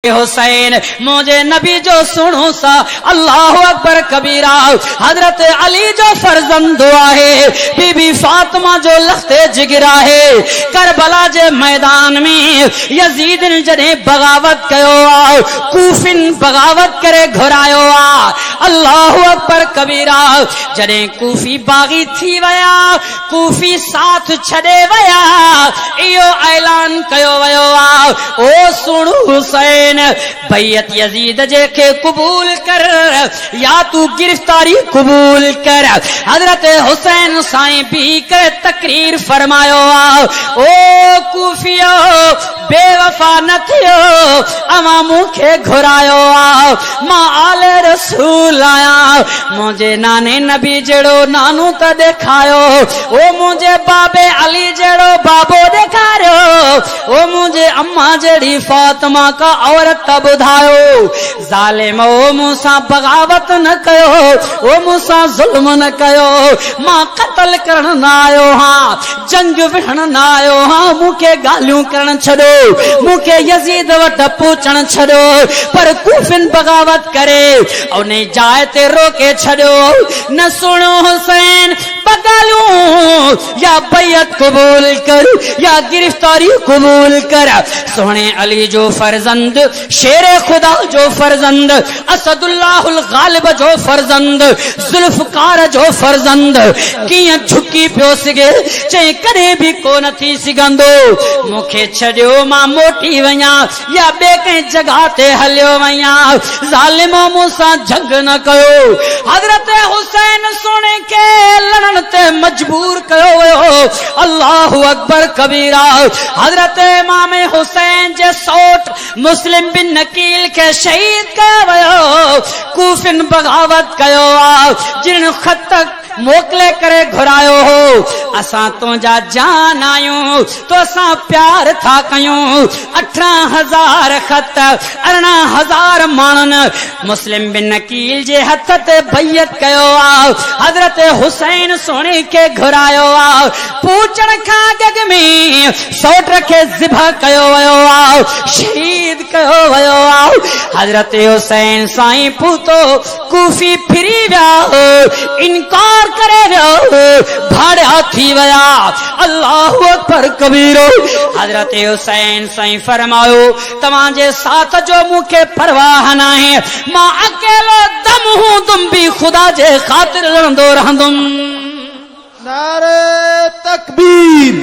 हुसैन मुझे नबी जो सुनो सा अल्लाह अकबर कबीरा। हजरत अली जो फर्जंद हुआ है, बीबी फातिमा जो लखते जिगरा है। करबला जे मैदान में यजीद ने जने बगावत कयो आ, कूफिन बगावत करे घुरायो आ। अल्लाह अकबर कबीरा जने कूफी बागी थी वया, कूफी साथ छड़े वया, इयो ऐलान कयो वयो आ, ओ सुन हुसैन बैयत यजीद जे के कबूल कर या तू गिरफ्तारी कबूल कर। हजरत हुसैन साईं भी कर तकरीर फरमायो आ, ओ कूफियो बेवफा न थियो, अमा मुखे घुरायो आ, मां आले रसूल आया, मुझे नाने नबी जेड़ो नानू त देखायो, ओ मुझे बाबे अली जेड़ो बाबो देखायो, ओ मुझे अम्मा जेड़ी फातिमा का औरत तब बुधायो। जालिम ओ मूसा बगावत न कयो, ओ मूसा जुल्म न कयो, मां कत्ल करण न आयो हां, जंग विहण न आयो हां, मुखे गालियों करण छड़ो, मुखे यजीद वट पूछण छड़ो, पर कूफिन बगावत करे और नहीं जाए ते रोके छड़ो। न सुनो हुसैन बगालूं या बैयत कबूल कर या गिरफ्तारी कबूल कर। सोने अली जो फर्जंद, शेरे खुदा जो फर्जंद, असदुल्लाहुल गालिब जो फर्जंद, जुल्फकार जो फर्जंद किया झुकी पियो सिगे चे करे भी को नथी सिगंदो। मुखे छड़ियो मां मोटी वया या बे के जगह ते हलियो वया, जालिमो मूसा जंग न कयो। हजरत हुसैन सोने के लड़न ते मजबूर कयो वयो। अल्लाहु अकबर कबीरा। हजरत इमाम हुसैन जे सौट मुस्लिम बिन नकील के शहीद कयो वयो, कूफिन बगावत कयो आ, जिन खत तक मोकले करे घुरायो हो। असा तुझा जान आयूं तो असा प्यार था कयूं। 18,000 खत 18,000 मानन मुस्लिम बिन नकील जे हथ ते बैयत कयो आ। हजरत हुसैन सोने के घुरायो आ, पूछण खां गग में सौट रखे ज़िबह कयो वयो आ, शहीद कयो वयो आ। हजरत हुसैन साईं पूतो कूफी फिरी विया, इनकार करे भाड़ा थी वया। अल्लाहु अकबर कबीरो। हजरत हुसैन साईं फरमायो तमाजे साथ जो मुखे परवाह ना है, मां अकेलो दम हूं, तुम भी खुदा जे खातिर लड़ंदो रहंदुम। नारे तकबीर,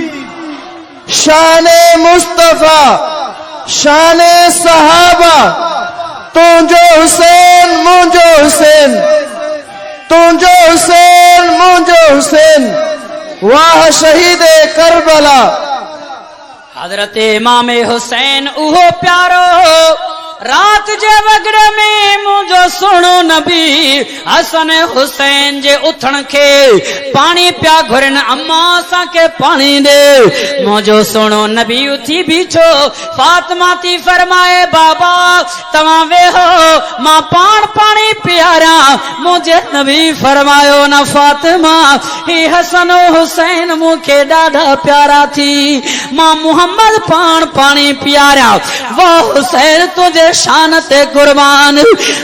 शाने मुस्तफा, शाने सहाबा, तुझो हुसैन मुझो हुसैन, तुझो हुसैन मुझो हुसैन, वाह शहीदे करबला। हजरत इमाम हुसैन उहो प्यारो रात जे वगड़े में मुझो सुनो नबी हसन हुसैन जे उठण के पानी पिया घुरन, अम्मा सा के पानी दे। मुझो सुनो नबी उठी बीछो, फातिमा थी फरमाए बाबा तवा वेहो मां पान पानी पियारा। मुझे नबी फरमायो न फातिमा ही हसन हुसैन मुखे डाढा प्यारा थी, मां मुहम्मद पान पानी पियारा। वाह हुसैन तुझे शान ते कुर्बान।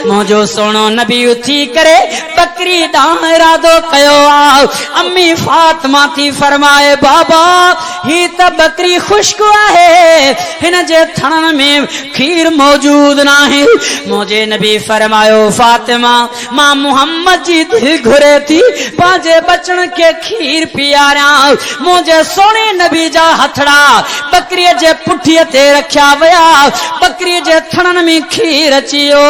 मुझो सुनो नबी उठी करे बकरी डाण इरादो कयो आ। अम्मी फातिमा थी फरमाए बाबा ही त बकरी खुश्क आहे, हिन जे थणन में खीर मौजूद ना है। मुझे नबी फरमायो फातिमा मां मुहम्मद जी दिल घुरे थी, पांजे बचन के खीर पियारा। मुझे सोने नबी जा हथड़ा बकरी जे पुठीअ ते रखिया वया, बकरी जे थणन में खीर अचियो।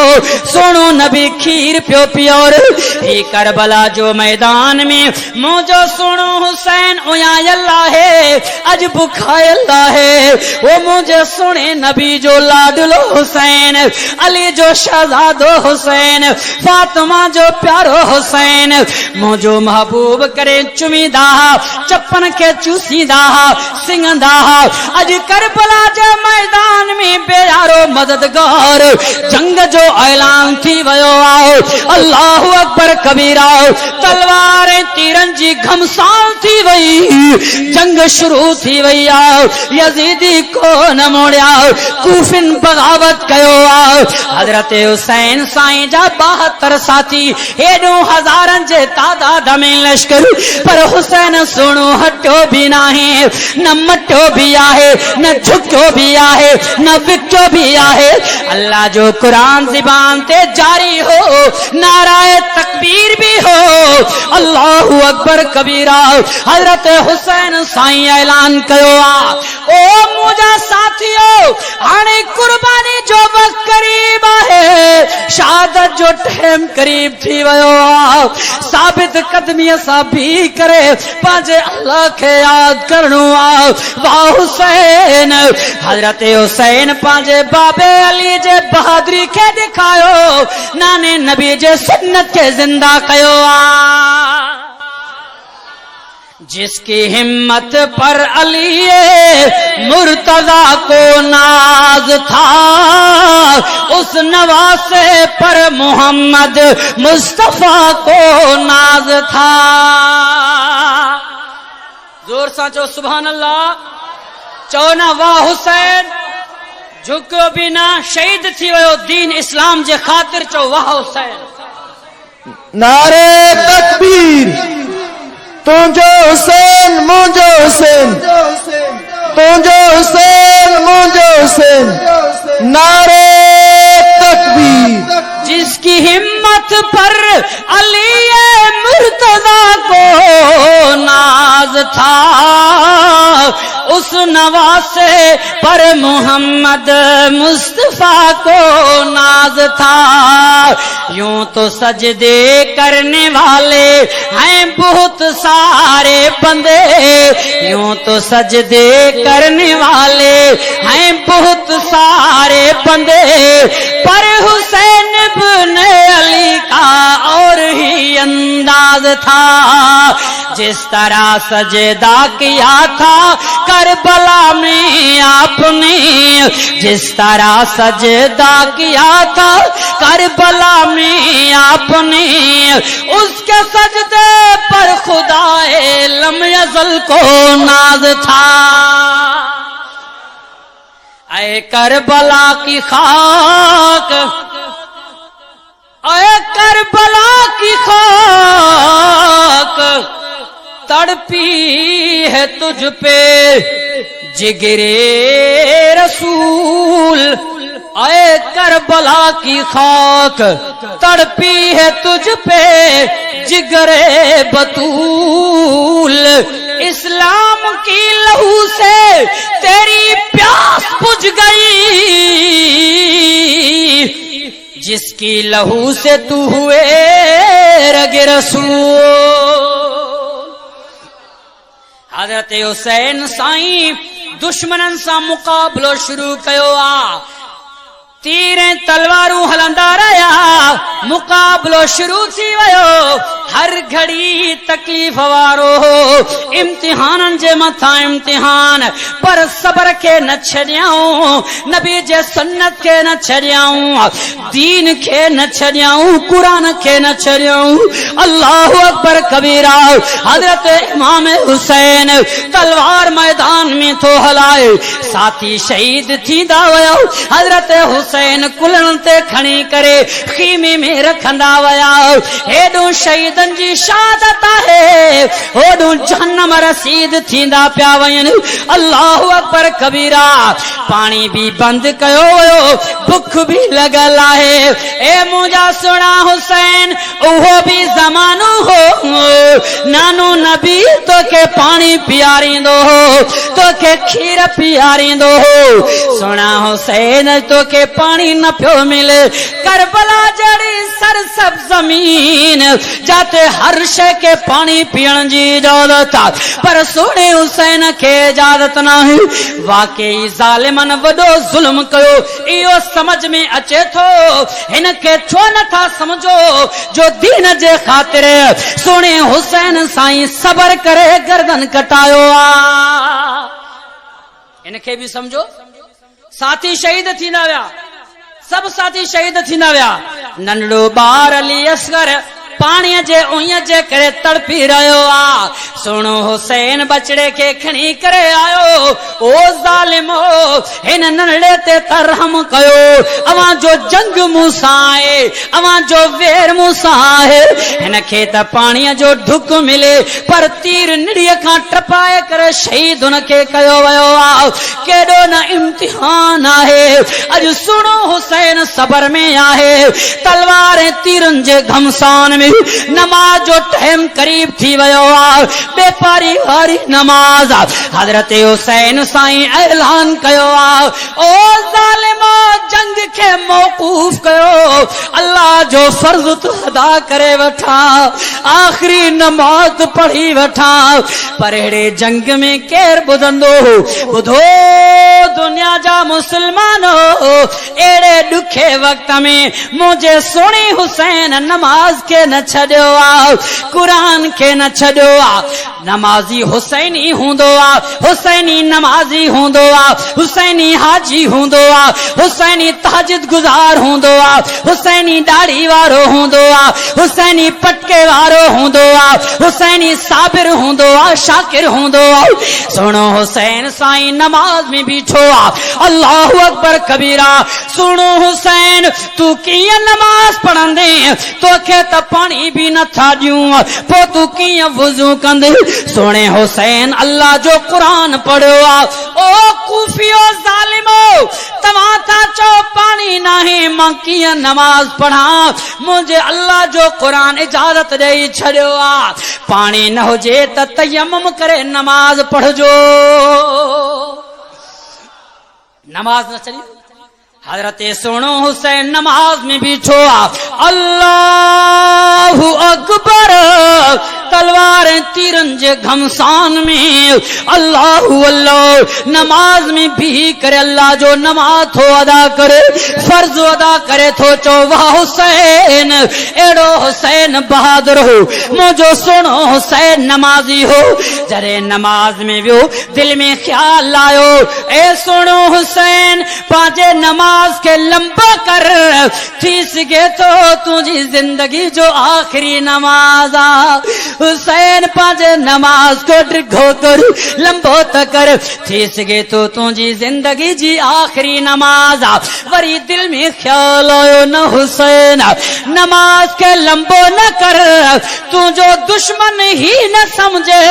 सोनो नबी खीर पियो पियोर ही करबला जो मैदान में। मुझो सोनो हुसैन उयायल्ला है, अज बुखायल्ला है। वो मुझे सुने नबी जो लाडलो हुसैन, अली जो शहजादो हुसैन, फातिमा जो प्यारो हुसैन। मुझो महबूब करे चुमीदा, चप्पन के चूसीदा, सिंगदा। अज करबला जे मैदान में बेयारो मददगार और जंग जो ऐलान थी वयो आओ अल्लाहु अकबर कबीरा तलवारें तीरन जी घमसान थी वही जंग शुरू थी वही आओ यजीदी को न मोड़िया कूफिन बगावत कयो आओ हजरत हुसैन साईं जा 72 साथी हेडो हजारन जे तादाद में लश्कर पर हुसैन सुनो हटो भी नाही न मटो भी आहे न झुको भी आहे न विको भी आहे अल्लाह जो कुरान ज़बान ते जारी हो नाराए तकबीर भी हो अल्लाहु अकबर कबीरा हजरत हुसैन साईं ऐलान कयो आ ओ मुझा साथियों हाणे कुर्बानी जो वक्त करीब है शहादत जो टाइम करीब थी वयो आ साबित कदमी सा भी करे पांजे अल्लाह के याद करणो आ वाह हुसैन हजरत हुसैन पांजे बाबे अली जे बहादुरी के दिखायो नाने नबी जे सुन्नत के जिंदा कयो आ जिसकी हिम्मत पर अली मुर्तजा को नाज था उस नवासे पर मोहम्मद मुस्तफा को नाज था जोर सा चो सुभान अल्लाह चो ना वाह हुसैन झुको बिना शहीद थी वयो दीन इस्लाम जे खातिर चो वाह हुसैन नारे तकबीर तुझो हुसैन मुझो हुसैन तुझो हुसैन मुझो हुसैन नारे तकबीर जिसकी हिम्मत पर अली मुर्तजा को नाज था उस नवासे पर मोहम्मद मुस्तफा को नाज था यूं तो सजदे करने वाले हैं बहुत सारे बंदे यूं तो सजदे करने वाले हैं बहुत सारे बंदे पर हुसैन इब्ने अली का और ही अंदाज था जिस तरह सजदा किया था करबला में आपने जिस तरह सजदा किया था करबला में आपने उसके सजदे पर खुदाए लम यज़ल को नाज था ऐ करबला की खाक ऐ करबला की खाक तड़पी है तुझ पे जिगरे रसूल ऐ करबला की खाक तड़पी है तुझ पे जिगरे बतूल इस्लाम की लहू से तेरी प्यास बुझ गई जिसकी लहू से तू हुए रगे रसूल हजरत हुसैन साईं दुश्मनन सा मुकाबलो शुरू कयो आ तीरें तलवारूं हलंदा रहा मुकाबलो शुरू थी वयो हर घड़ी तकलीफ वारो हो इम्तिहानन जे मथा इम्तिहान पर सबर के न छड़ियाऊं नबी जे सुन्नत के न छड़ियाऊं दीन के न छड़ियाऊं कुरान के न छड़ियाऊं अल्लाहु अकबर कबीरा हजरत इमाम हुसैन तलवार मैदान में तो हलाए साथी शहीद थी दावयो हजरत हुसैन कुलन ते खणी करे खीमे में रखंदा वया हेडो शहीदन जी शहादत है होडो जहन्नम रसीद थींदा पिया वयन अल्लाहु अकबर कबीरा पानी भी बंद कयो वयो भूख भी लगल आहे ए मुझा सुना हुसैन उहो भी जमानो हो नानो नबी तो के पानी पियारींदो हो तो के खीर पियारींदो हो सुना हुसैन तो के पानी न पियो मिले करबला जड़ी सरसब जमीन जाते हर शे के पानी पीण जी इजाजत पर सोने हुसैन के इजाजत नहीं वाकई जालिमन वडो जुल्म कयो इहो समझ में अचे थो इनके छो नथा समझो जो दीन जे खातिर सोने हुसैन साईं सबर करे गर्दन कटायो आ इनके भी समझो साथी शहीद थींदा विया सब साथी शहीद थींदा विया। नंढड़ो ॿार अली असगर पाणीअ जे उईअ जे करे तड़पी रहियो आ। सुणो हुसैन बचड़े खे खणी करे आयो। ओ ज़ालिमो, हिन नंढड़े ते तरहम कयो। अवां जो जंग मूंसां आहे, अवां जो वेर मूंसां आहे। हिन खे त पाणीअ जो ढुक मिले, पर तीर निड़ीअ खां टपाए करे शहीद हुन खे कयो वियो आ। केॾो न इम्तिहान आहे। अॼु सुणो हुसैन सबर में आहे। तलवार ऐं तीरनि जे घमसान में नमाज जो टाइम करीब थी वियो आहे। बेपारी वारी नमाज हज़रत हुसैन साईं ऐलान कयो आहे, ओ ज़ालिमो, जंग खे मौकूफ कयो। अल्लाह जो फर्ज़ तू अदा करे वठा, आखिरी नमाज पढ़ी वठा। पर अहिड़े जंग में केर ॿुधंदो? ॿुधो दुनिया जा मुसलमानो, अहिड़े ॾुखे वक़्त में मुंहिंजे सुहिणे हुसैन नमाज खे न छॾियो आ, क़ुरान खे न छॾियो आ। नमाज़ी हुसैनी हूंदो आ, हुसैनी नमाज़ी हूंदो आ, हुसैनी हाजी हूंदो आ, हुसैनी तहज्जुद गुज़ार हूंदो आ, हुसैनी दाढ़ी वारो हूंदो आ, हुसैनी पटके वारो हूंदो आ, हुसैनी साबिर हूंदो आ, शाकिर हूंदो आ। सुनो हुसैन साईं नमाज में बीठो आ। अल्लाहु अकबर कबीरा। सुनो हुसैन, तू कीअं नमाज पढ़ंदे? तोखे त पाणी भी नथा ॾियूं, पोइ तू कीअं वुज़ू कंदे? सुणे हुसैन अल्लाह जो क़ुरान पढ़ियो आ। ओ कूफियो ज़ालिमो, तव्हां था चओ पाणी नाहे, मां कीअं नमाज पढ़ां? मुंहिंजे अल्लाह जो क़ुरान इजाज़त ॾेई छॾियो आ, पाणी न हुजे त तयम्मुम करे नमाज पढ़जो। नमाज न चली। हजरत सुनो हुसैन नमाज में बीठो आ। अल्लाहु अकबर। तलवार तीरन जे घमसान में अल्लाहु अल्लाह नमाज में भी करे अल्लाह जो नमाज थो अदा करे, फर्ज अदा करे थो। चो वाह हुसैन, एड़ो हुसैन बहादुर हो, मुझो सुनो हुसैन नमाजी हो। जरे नमाज में वियो, दिल में ख्याल आयो, ए सुनो हुसैन, पांचे नमाज के लंबा कर, थी सके तो तुझी जिंदगी जो आखिरी नमाज आ। हुसैन पांचे नमाज को डिघो कर, लंबो त कर, थी सके तो तुझी जिंदगी जी आखिरी नमाज आ। वरी दिल में ख्याल आयो, न हुसैन नमाज के लंबो न कर, तू जो दुश्मन ही न समझे।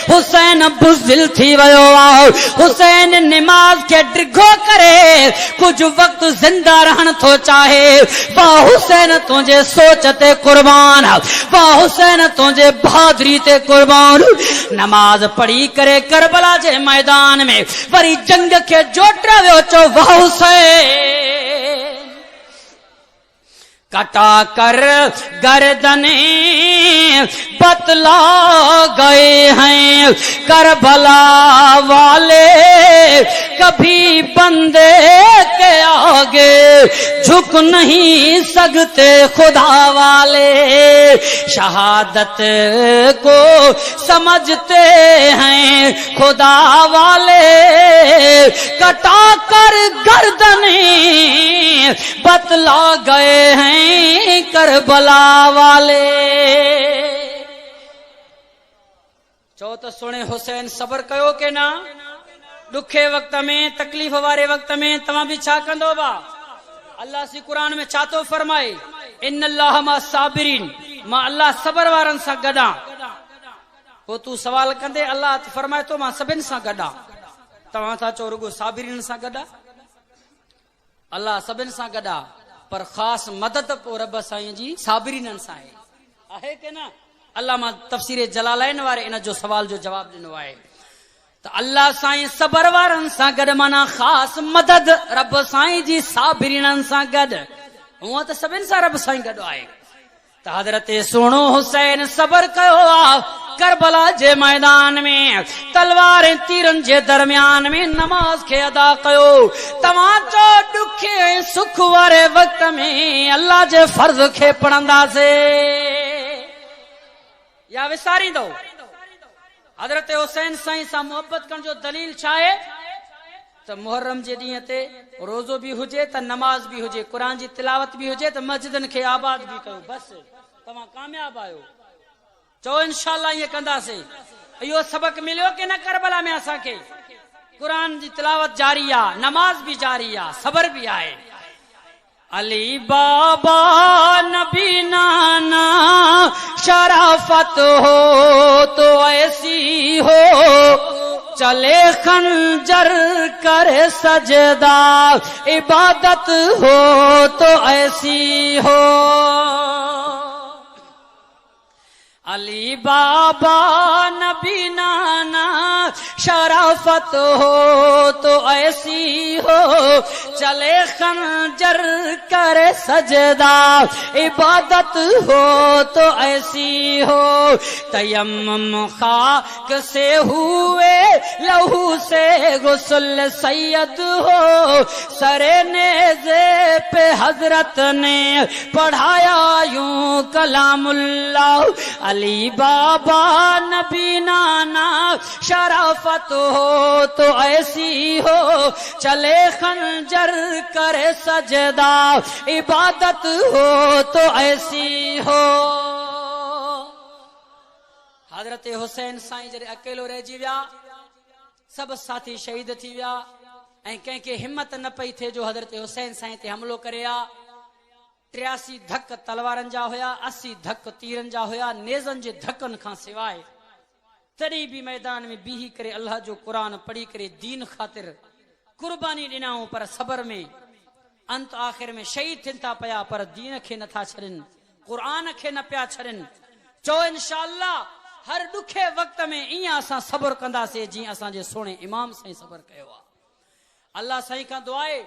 हुसैन बुज़दिल थी वयो आ। हुसैन नमाज के डिघो करे, कुछ वक्त जिंदा रहन थो चाहे। वाह हुसैन तुझे सोच ते कुर्बान, वाह हुसैन तुझे बहादुरी ते कुर्बान। नमाज पढ़ी करे करबला जे मैदान में वरी जंग के जोटर वियो। चो वाह हुसैन, कटा कर गर्दने बतला गए हैं करबला वाले, कभी बंदे के आगे झुक नहीं सकते खुदा वाले। शहादत को समझते हैं खुदा वाले, कटा कर गर्दने बतला गए हैं करबला वाले। चो तो सुने हुसैन सबर कयो के ना? दुखे वक्त में, तकलीफ वारे वक्त में तव्हां भी छा कंदो बा? अल्लाह सी कुरान में छा तो फरमाए, इन्नल्लाह मा साबिरीन, मां अल्लाह सबर वारन सां गॾा। पोइ तू सवाल कंदे अल्लाह फरमाए तो मां सभिनि सां गॾा। तव्हां था चओ रुगो साबिरीन सां गॾा? अल्लाह सभिनि सां गॾा, पर ख़ास मदद पोइ रब साईं जी साबिरीन सां आहे के न? अल्लाह मां तफसीर जलालैन वारे इन जो सवाल जो जवाब ॾिनो आहे। त अल्लाह साईं सबर वारनि सां गॾु, माना ख़ास मदद रब साईं जी साबिरीन सां गॾु। हूअं त सभिनि सां रब साईं गॾु आहे। त हज़रत सुहिणो हुसैन सबर कयो आ। करबला जे मैदान में तलवार तीरन जे दरमियान में नमाज के अदा कयो। तव्हां चो दुख ऐं सुख वारे वक्त में अल्लाह जे फर्ज खे पढ़ंदासे या विसारींदो? हज़रत हुसैन साईं सां मोहब्बत करण जो दलील छा आहे? तो मुहर्रम जे ॾींहं ते रोज़ो भी हुजे त नमाज भी हुजे, कुरान जी तिलावत भी हुजे त मस्जिदन खे आबाद भी कयो। बस तव्हां कामयाब आयो। चओ इंशाअल्लाह ये कंदासीं। इहो सबक मिलियो कि न करबला में असांखे? कुरान जी तिलावत जारी आहे, नमाज भी जारी आहे, सबर भी आहे। अली बाबा नबी नाना शराफत हो तो ऐसी हो, चले खंजर करे सजदा, इबादत हो तो ऐसी हो। अली बाबा नबी नाना शराफत हो तो ऐसी हो, चले खंजर करे सजदा, इबादत हो तो ऐसी हो। तयम्मुम खाक से हुए लहू से गुस्ल सैयद हो, सरे नेज़े पे हजरत ने पढ़ाया यूं कलामुल्लाह। अली बाबा नबी नाना शराफत हो तो ऐसी हो, चले खंजर करे सजदा, इबादत हो तो ऐसी हो। हजरत हुसैन साईं जॾहिं अकेलो रहिजी विया, सब साथी शहीद थी विया ऐं कंहिंखे हिम्मत न पई थिए जो हजरत हुसैन साईं ते हमलो करे आ। 83 धक तलवारनि जा हुया, 80 धक तीरनि जा हुया, नेज़नि जे धकनि खां सवाइ। तॾहिं बि मैदान में बीही करे अल्लाह जो क़ुरान पढ़ी करे दीन ख़ातिर कुर्बानी ॾिनाऊं, पर सबर में अंत आख़िर में शहीद थियनि था पिया, पर दीन खे नथा छॾनि, क़ुरान खे न पिया छॾनि। चओ इंशाअल्लाह हर ॾुखे वक़्त में ईअं असां सबर कंदासीं जीअं असांजे सोणे इमाम साईं सबर कयो आहे। अल्लाह साईं खां दुआ आहे